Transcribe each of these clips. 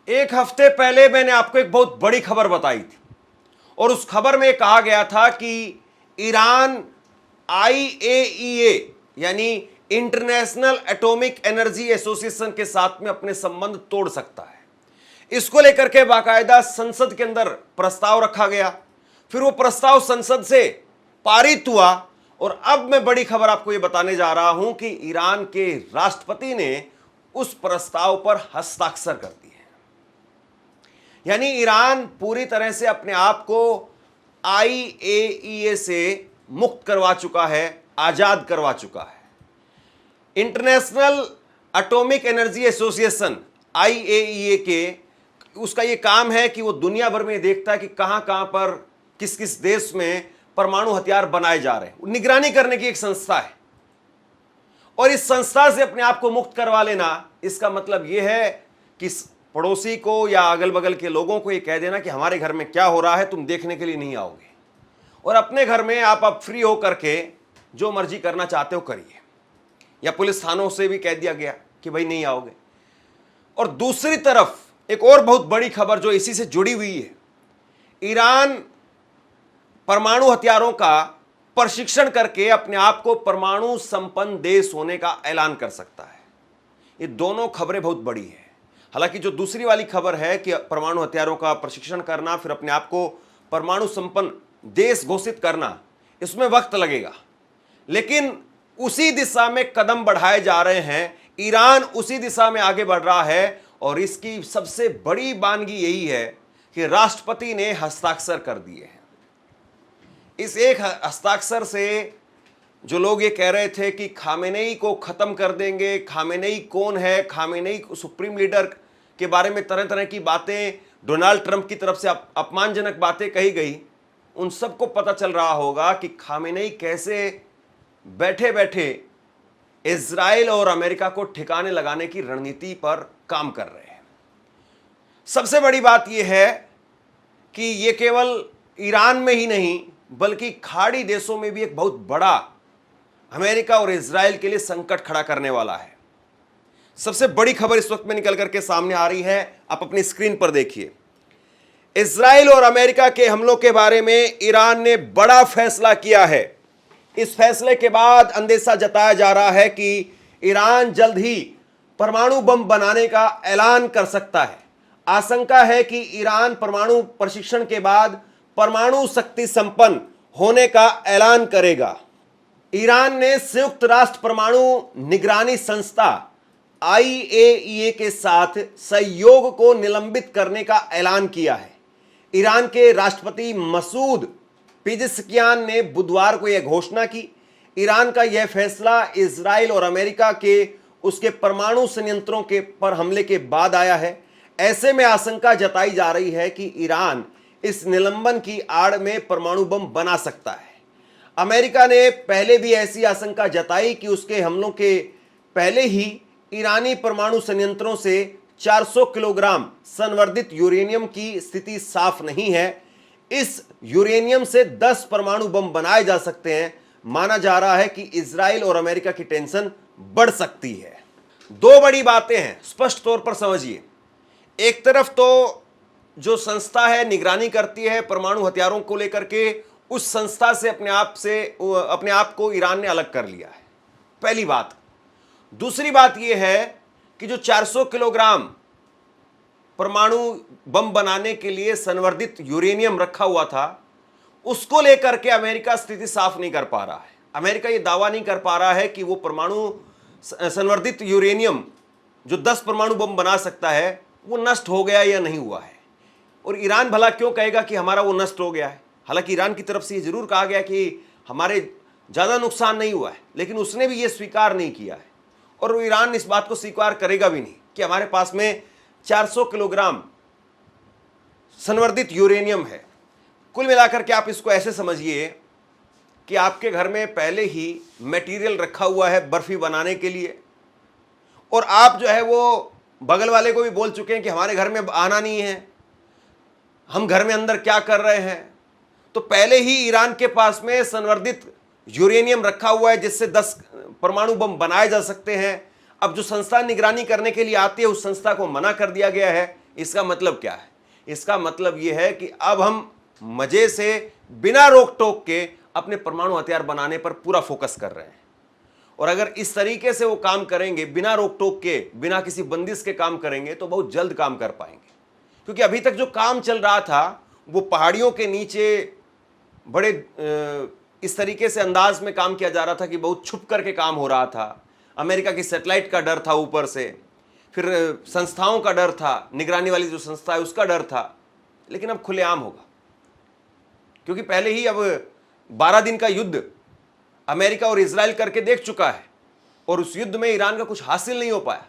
एक हफ्ते पहले मैंने आपको एक बहुत बड़ी खबर बताई थी और उस खबर में कहा गया था कि ईरान आईएईए यानी इंटरनेशनल एटॉमिक एनर्जी एसोसिएशन के साथ में अपने संबंध तोड़ सकता है। इसको लेकर के बाकायदा संसद के अंदर प्रस्ताव रखा गया, फिर वो प्रस्ताव संसद से पारित हुआ और अब मैं बड़ी खबर आपको ये बताने जा रहा हूं कि ईरान के राष्ट्रपति ने उस प्रस्ताव पर हस्ताक्षर कर दिए। यानी ईरान पूरी तरह से अपने आप को आईएईए से मुक्त करवा चुका है, आजाद करवा चुका है। International atomic energy association IAEA के उसका ये काम है कि वो दुनिया भर में देखता है कि कहां कहां पर किस किस देश में परमाणु हथियार बनाए जा रहे हैं। निगरानी करने की एक संस्था है और इस संस्था से अपने आप को मुक्त करवा लेना, इसका मतलब यह है कि पड़ोसी को या अगल बगल के लोगों को ये कह देना कि हमारे घर में क्या हो रहा है तुम देखने के लिए नहीं आओगे और अपने घर में आप अब फ्री हो करके जो मर्जी करना चाहते हो करिए। या पुलिस थानों से भी कह दिया गया कि भाई नहीं आओगे। और दूसरी तरफ एक और बहुत बड़ी खबर जो इसी से जुड़ी हुई है, ईरान परमाणु हथियारों का प्रशिक्षण करके अपने आप को परमाणु संपन्न देश होने का ऐलान कर सकता है। ये दोनों खबरें बहुत बड़ी है। हालांकि जो दूसरी वाली खबर है कि परमाणु हथियारों का प्रशिक्षण करना फिर अपने आप को परमाणु संपन्न देश घोषित करना, इसमें वक्त लगेगा, लेकिन उसी दिशा में कदम बढ़ाए जा रहे हैं। ईरान उसी दिशा में आगे बढ़ रहा है और इसकी सबसे बड़ी वानगी यही है कि राष्ट्रपति ने हस्ताक्षर कर दिए हैं। इस एक हस्ताक्षर से जो लोग ये कह रहे थे कि खामेनेई को खत्म कर देंगे, खामेनेई कौन है, खामेनेई सुप्रीम लीडर के बारे में तरह तरह की बातें, डोनाल्ड ट्रंप की तरफ से अपमानजनक बातें कही गई, उन सबको पता चल रहा होगा कि खामेनेई कैसे बैठे बैठे इजराइल और अमेरिका को ठिकाने लगाने की रणनीति पर काम कर रहे हैं। सबसे बड़ी बात यह है कि यह केवल ईरान में ही नहीं बल्कि खाड़ी देशों में भी एक बहुत बड़ा अमेरिका और इजराइल के लिए संकट खड़ा करने वाला है। सबसे बड़ी खबर इस वक्त में निकल करके सामने आ रही है, आप अपनी स्क्रीन पर देखिए। इजराइल और अमेरिका के हमलों के बारे में ईरान ने बड़ा फैसला किया है। इस फैसले के बाद अंदेशा जताया जा रहा है कि ईरान जल्द ही परमाणु बम बनाने का ऐलान कर सकता है। आशंका है कि ईरान परमाणु प्रशिक्षण के बाद परमाणु शक्ति संपन्न होने का ऐलान करेगा। ईरान ने संयुक्त राष्ट्र परमाणु निगरानी संस्था आईएईए के साथ सहयोग को निलंबित करने का ऐलान किया है। ईरान के राष्ट्रपति मसूद पिज़ेश्कियान ने बुधवार को यह घोषणा की। ईरान का यह फैसला इजराइल और अमेरिका के उसके परमाणु संयंत्रों के पर हमले के बाद आया है। ऐसे में आशंका जताई जा रही है कि ईरान इस निलंबन की आड़ में परमाणु बम बना सकता है। अमेरिका ने पहले भी ऐसी आशंका जताई कि उसके हमलों के पहले ही ईरानी परमाणु संयंत्रों से 400 किलोग्राम संवर्धित यूरेनियम की स्थिति साफ नहीं है। इस यूरेनियम से 10 परमाणु बम बनाए जा सकते हैं। माना जा रहा है कि इजराइल और अमेरिका की टेंशन बढ़ सकती है। दो बड़ी बातें हैं, स्पष्ट तौर पर समझिए। एक तरफ तो जो संस्था है निगरानी करती है परमाणु हथियारों को लेकर के, उस संस्था से अपने आप को ईरान ने अलग कर लिया है, पहली बात। दूसरी बात यह है कि जो 400 किलोग्राम परमाणु बम बनाने के लिए संवर्धित यूरेनियम रखा हुआ था, उसको लेकर के अमेरिका स्थिति साफ नहीं कर पा रहा है। अमेरिका ये दावा नहीं कर पा रहा है कि वो परमाणु संवर्धित यूरेनियम जो 10 परमाणु बम बना सकता है वो नष्ट हो गया या नहीं हुआ है। और ईरान भला क्यों कहेगा कि हमारा वो नष्ट हो गया है। हालांकि ईरान की तरफ से ये जरूर कहा गया कि हमारे ज़्यादा नुकसान नहीं हुआ है, लेकिन उसने भी ये स्वीकार नहीं किया है और ईरान इस बात को स्वीकार करेगा भी नहीं कि हमारे पास में 400 किलोग्राम संवर्धित यूरेनियम है। कुल मिलाकर के आप इसको ऐसे समझिए कि आपके घर में पहले ही मटेरियल रखा हुआ है बर्फी बनाने के लिए और आप जो है वो बगल वाले को भी बोल चुके हैं कि हमारे घर में आना नहीं है, हम घर में अंदर क्या कर रहे हैं। तो पहले ही ईरान के पास में संवर्धित यूरेनियम रखा हुआ है जिससे 10 परमाणु बम बनाए जा सकते हैं। अब जो संस्था निगरानी करने के लिए आती है उस संस्था को मना कर दिया गया है इसका मतलब क्या है? इसका मतलब यह है कि अब हम मजे से बिना रोक टोक के अपने परमाणु हथियार बनाने पर पूरा फोकस कर रहे हैं। और अगर इस तरीके से वो काम करेंगे, बिना रोक टोक के, बिना किसी बंदिश के काम करेंगे, तो बहुत जल्द काम कर पाएंगे। क्योंकि अभी तक जो काम चल रहा था वो पहाड़ियों के नीचे बड़े इस तरीके से अंदाज में काम किया जा रहा था कि बहुत छुप करके काम हो रहा था। अमेरिका की सैटेलाइट का डर था ऊपर से, फिर संस्थाओं का डर था, निगरानी वाली जो संस्था है उसका डर था। लेकिन अब खुलेआम होगा, क्योंकि पहले ही अब 12 दिन का युद्ध अमेरिका और इजराइल करके देख चुका है और उस युद्ध में ईरान का कुछ हासिल नहीं हो पाया।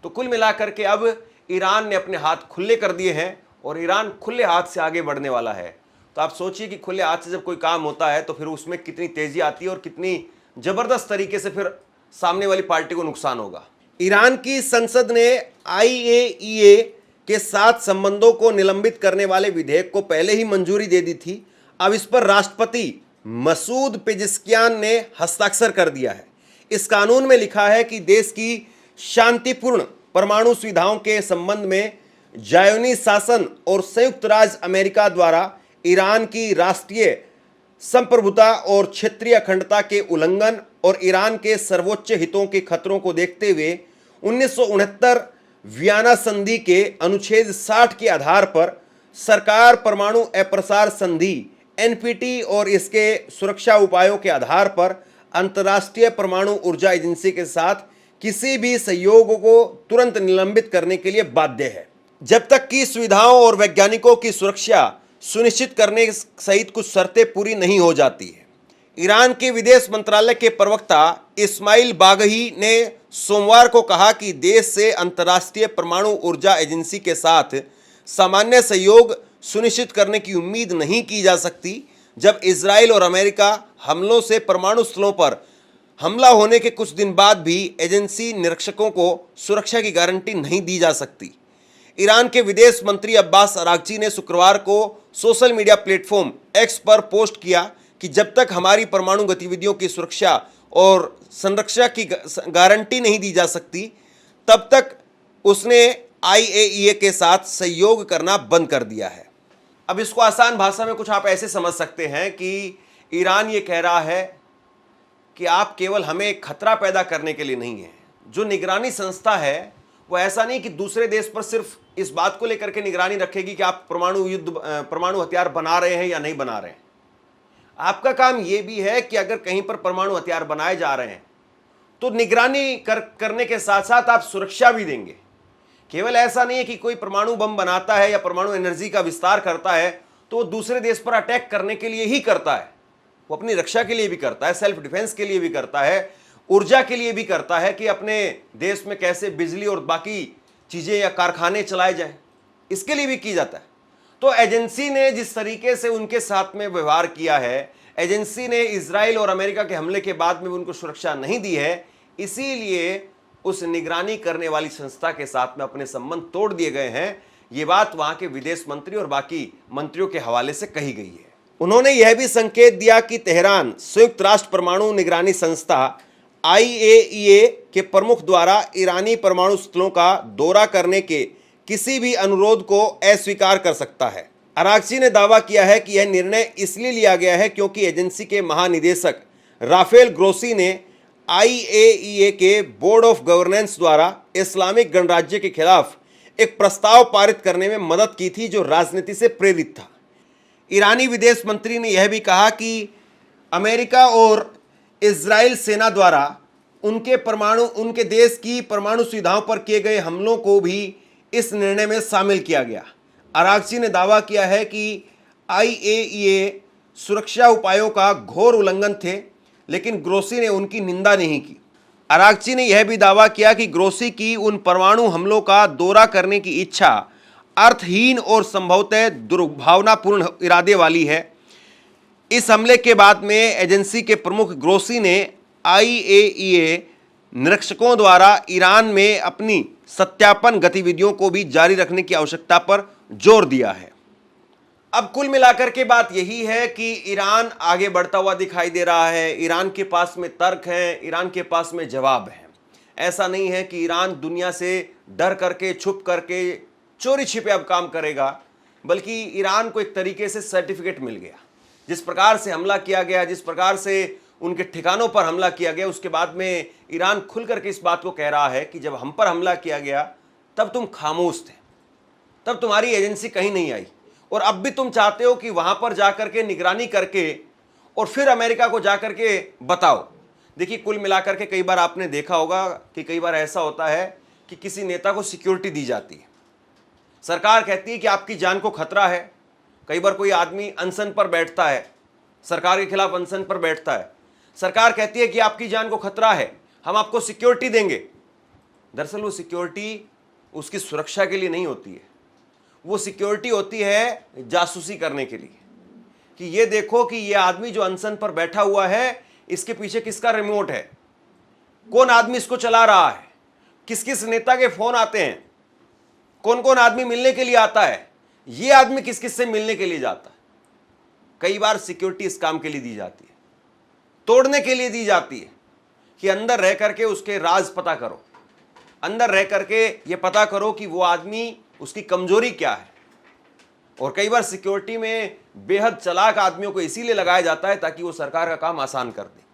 तो कुल मिलाकर के अब ईरान ने अपने हाथ खुले कर दिए हैं और ईरान खुले हाथ से आगे बढ़ने वाला है। तो आप सोचिए कि खुले हाथ से जब कोई काम होता है तो फिर उसमें कितनी तेजी आती है और कितनी जबरदस्त तरीके से फिर सामने वाली पार्टी को नुकसान होगा। ईरान की संसद ने IAEA के साथ संबंधों को निलंबित करने वाले विधेयक को पहले ही मंजूरी दे दी थी। अब इस पर राष्ट्रपति मसूद पेजेस्कियान ने हस्ताक्षर कर दिया है। इस कानून में लिखा है कि देश की शांतिपूर्ण परमाणु सुविधाओं के संबंध में ज़ायोनी शासन और संयुक्त राज्य अमेरिका द्वारा ईरान की राष्ट्रीय संप्रभुता और क्षेत्रीय अखंडता के उल्लंघन और ईरान के सर्वोच्च हितों के खतरों को देखते हुए 1969 वियना संधि के अनुच्छेद 60 के आधार पर सरकार परमाणु अप्रसार संधि NPT और इसके सुरक्षा उपायों के आधार पर अंतर्राष्ट्रीय परमाणु ऊर्जा एजेंसी के साथ किसी भी सहयोग को तुरंत निलंबित करने के लिए बाध्य है, जब तक कि सुविधाओं और वैज्ञानिकों की सुरक्षा सुनिश्चित करने सहित कुछ शर्तें पूरी नहीं हो जाती है। ईरान के विदेश मंत्रालय के प्रवक्ता इस्माइल बागही ने सोमवार को कहा कि देश से अंतर्राष्ट्रीय परमाणु ऊर्जा एजेंसी के साथ सामान्य सहयोग सुनिश्चित करने की उम्मीद नहीं की जा सकती जब इजराइल और अमेरिका हमलों से परमाणु स्थलों पर हमला होने के कुछ दिन बाद भी एजेंसी निरीक्षकों को सुरक्षा की गारंटी नहीं दी जा सकती। ईरान के विदेश मंत्री अब्बास अरागची ने शुक्रवार को सोशल मीडिया प्लेटफॉर्म X पर पोस्ट किया कि जब तक हमारी परमाणु गतिविधियों की सुरक्षा और संरक्षा की गारंटी नहीं दी जा सकती, तब तक उसने IAEA के साथ सहयोग करना बंद कर दिया है। अब इसको आसान भाषा में कुछ आप ऐसे समझ सकते हैं कि ईरान ये कह रहा है कि आप केवल हमें खतरा पैदा करने के लिए नहीं है। जो निगरानी संस्था है वो ऐसा नहीं कि दूसरे देश पर सिर्फ इस बात को लेकर के निगरानी रखेगी कि आप परमाणु हथियार बना रहे हैं या नहीं बना रहे हैं। आपका काम यह भी है कि अगर कहीं पर परमाणु हथियार बनाए जा रहे हैं तो निगरानी करने के साथ साथ आप सुरक्षा भी देंगे। केवल ऐसा नहीं है कि कोई परमाणु बम बनाता है या परमाणु एनर्जी का विस्तार करता है तो वो दूसरे देश पर अटैक करने के लिए ही करता है, वो अपनी रक्षा के लिए भी करता है, सेल्फ डिफेंस के लिए भी करता है, ऊर्जा के लिए भी करता है कि अपने देश में कैसे बिजली और बाकी चीज़ें या कारखाने चलाए जाए, इसके लिए भी की जाता है। तो एजेंसी ने जिस तरीके से उनके साथ में व्यवहार किया है, एजेंसी ने इजराइल और अमेरिका के हमले के बाद में उनको सुरक्षा नहीं दी है, इसीलिए उस निगरानी करने वाली संस्था के साथ में अपने संबंध तोड़ दिए गए हैं। ये बात वहां के विदेश मंत्री और बाकी मंत्रियों के हवाले से कही गई है। उन्होंने यह भी संकेत दिया कि तेहरान संयुक्त राष्ट्र परमाणु निगरानी संस्था IAEA के प्रमुख द्वारा ईरानी परमाणु स्थलों का दौरा करने के किसी भी अनुरोध को अस्वीकार कर सकता है। अरागची ने दावा किया है कि यह निर्णय इसलिए लिया गया है क्योंकि एजेंसी के महानिदेशक राफेल ग्रोसी ने IAEA के बोर्ड ऑफ गवर्नेंस द्वारा इस्लामिक गणराज्य के खिलाफ एक प्रस्ताव पारित करने में मदद की थी जो राजनीति से प्रेरित था। ईरानी विदेश मंत्री ने यह भी कहा कि अमेरिका और इजराइल सेना द्वारा उनके देश की परमाणु सुविधाओं पर किए गए हमलों को भी इस निर्णय में शामिल किया गया। अरागची ने दावा किया है कि IAEA सुरक्षा उपायों का घोर उल्लंघन थे, लेकिन ग्रोसी ने उनकी निंदा नहीं की। अरागची ने यह भी दावा किया कि ग्रोसी की उन परमाणु हमलों का दौरा करने की इच्छा अर्थहीन और संभवतः दुर्भावनापूर्ण इरादे वाली है। इस हमले के बाद में एजेंसी के प्रमुख ग्रोसी ने IAEA निरीक्षकों द्वारा ईरान में अपनी सत्यापन गतिविधियों को भी जारी रखने की आवश्यकता पर जोर दिया है। अब कुल मिलाकर के बात यही है कि ईरान आगे बढ़ता हुआ दिखाई दे रहा है। ईरान के पास में तर्क हैं, ईरान के पास में जवाब है। ऐसा नहीं है कि ईरान दुनिया से डर करके, छुप करके चोरी छिपे अब काम करेगा, बल्कि ईरान को एक तरीके से सर्टिफिकेट मिल गया। जिस प्रकार से हमला किया गया, जिस प्रकार से उनके ठिकानों पर हमला किया गया, उसके बाद में ईरान खुल करके इस बात को कह रहा है कि जब हम पर हमला किया गया तब तुम खामोश थे, तब तुम्हारी एजेंसी कहीं नहीं आई, और अब भी तुम चाहते हो कि वहां पर जाकर के निगरानी करके और फिर अमेरिका को जाकर के बताओ। देखिए, कुल मिलाकर के कई बार आपने देखा होगा कि कई बार ऐसा होता है कि किसी नेता को सिक्योरिटी दी जाती है, सरकार कहती है कि आपकी जान को खतरा है। कई बार कोई आदमी अनशन पर बैठता है, सरकार के खिलाफ अनशन पर बैठता है, सरकार कहती है कि आपकी जान को खतरा है, हम आपको सिक्योरिटी देंगे। दरअसल वो सिक्योरिटी उसकी सुरक्षा के लिए नहीं होती है, वो सिक्योरिटी होती है जासूसी करने के लिए, कि ये देखो कि ये आदमी जो अनशन पर बैठा हुआ है, इसके पीछे किसका रिमोट है, कौन आदमी इसको चला रहा है, किस किस नेता के फोन आते हैं, कौन कौन आदमी मिलने के लिए आता है, ये आदमी किस किस से मिलने के लिए जाता है। कई बार सिक्योरिटी इस काम के लिए दी जाती है, तोड़ने के लिए दी जाती है, कि अंदर रह करके उसके राज पता करो, अंदर रह करके ये पता करो कि वो आदमी, उसकी कमजोरी क्या है। और कई बार सिक्योरिटी में बेहद चालाक आदमियों को इसीलिए लगाया जाता है ताकि वो सरकार का काम आसान कर दे।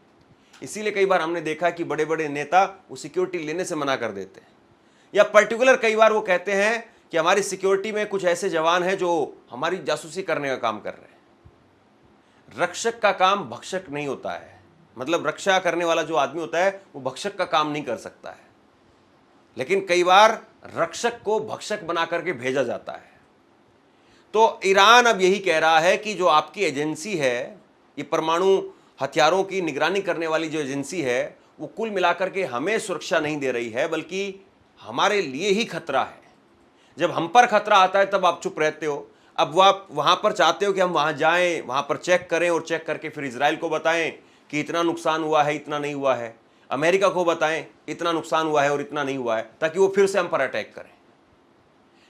इसीलिए कई बार हमने देखा कि बड़े बड़े नेता वो सिक्योरिटी लेने से मना कर देते हैं, या पर्टिकुलर कई बार वो कहते हैं कि हमारी सिक्योरिटी में कुछ ऐसे जवान हैं जो हमारी जासूसी करने का काम कर रहे हैं। रक्षक का काम भक्षक नहीं होता है, मतलब रक्षा करने वाला जो आदमी होता है वो भक्षक का काम नहीं कर सकता है, लेकिन कई बार रक्षक को भक्षक बना करके भेजा जाता है। तो ईरान अब यही कह रहा है कि जो आपकी एजेंसी है, ये परमाणु हथियारों की निगरानी करने वाली जो एजेंसी है, वो कुल मिलाकर के हमें सुरक्षा नहीं दे रही है, बल्कि हमारे लिए ही खतरा है। जब हम पर खतरा आता है तब आप चुप रहते हो, अब वो आप वहाँ पर चाहते हो कि हम वहाँ जाएं, वहाँ पर चेक करें, और चेक करके फिर इजराइल को बताएं कि इतना नुकसान हुआ है, इतना नहीं हुआ है, अमेरिका को बताएं इतना नुकसान हुआ है और इतना नहीं हुआ है, ताकि वो फिर से हम पर अटैक करें।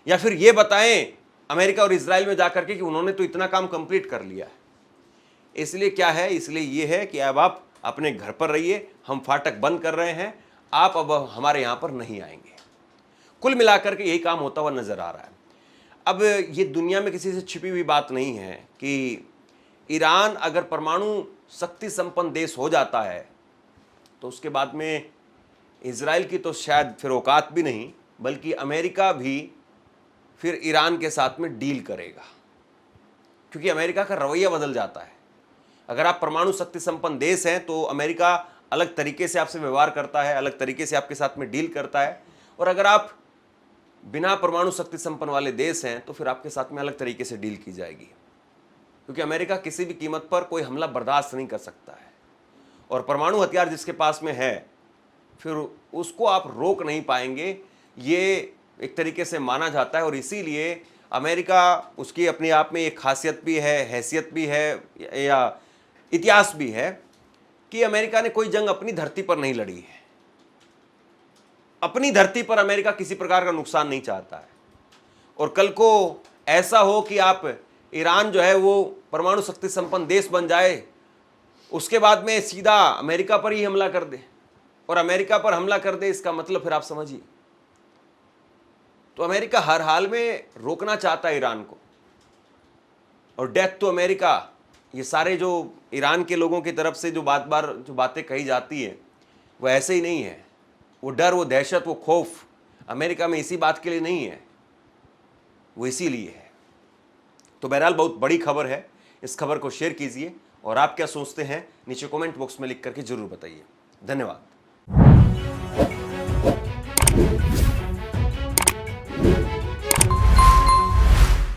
या फिर ये बताएं अमेरिका और इजराइल में जाकर के कि उन्होंने तो इतना काम कंप्लीट कर लिया है। इसलिए क्या है, इसलिए ये है कि अब आप अपने घर पर रहिए, हम फाटक बंद कर रहे हैं, आप अब हमारे यहाँ पर नहीं आएंगे। कुल मिलाकर के यही काम होता हुआ नजर आ रहा है। अब ये दुनिया में किसी से छिपी हुई बात नहीं है कि ईरान अगर परमाणु शक्ति संपन्न देश हो जाता है तो उसके बाद में इजराइल की तो शायद फिर औकात भी नहीं, बल्कि अमेरिका भी फिर ईरान के साथ में डील करेगा, क्योंकि अमेरिका का रवैया बदल जाता है। अगर आप परमाणु शक्ति संपन्न देश हैं तो अमेरिका अलग तरीके से आपसे व्यवहार करता है, अलग तरीके से आपके साथ में डील करता है, और अगर आप बिना परमाणु शक्ति संपन्न वाले देश हैं तो फिर आपके साथ में अलग तरीके से डील की जाएगी, क्योंकि अमेरिका किसी भी कीमत पर कोई हमला बर्दाश्त नहीं कर सकता है। और परमाणु हथियार जिसके पास में है, फिर उसको आप रोक नहीं पाएंगे, ये एक तरीके से माना जाता है। और इसीलिए अमेरिका, उसकी अपने आप में एक खासियत भी है, हैसियत भी है, या इतिहास भी है कि अमेरिका ने कोई जंग अपनी धरती पर नहीं लड़ी है। अपनी धरती पर अमेरिका किसी प्रकार का नुकसान नहीं चाहता है। और कल को ऐसा हो कि आप ईरान जो है वो परमाणु शक्ति संपन्न देश बन जाए, उसके बाद में सीधा अमेरिका पर ही हमला कर दे, और अमेरिका पर हमला कर दे, इसका मतलब फिर आप समझिए। तो अमेरिका हर हाल में रोकना चाहता है ईरान को, और डेथ टू अमेरिका, ये सारे जो ईरान के लोगों की तरफ से जो बातें कही जाती है वो ऐसे ही नहीं है। वो डर, वो दहशत, वो खौफ अमेरिका में इसी बात के लिए नहीं है, वो इसीलिए है। तो बहरहाल बहुत बड़ी खबर है, इस खबर को शेयर कीजिए, और आप क्या सोचते हैं नीचे कमेंट बॉक्स में लिख करके जरूर बताइए। धन्यवाद।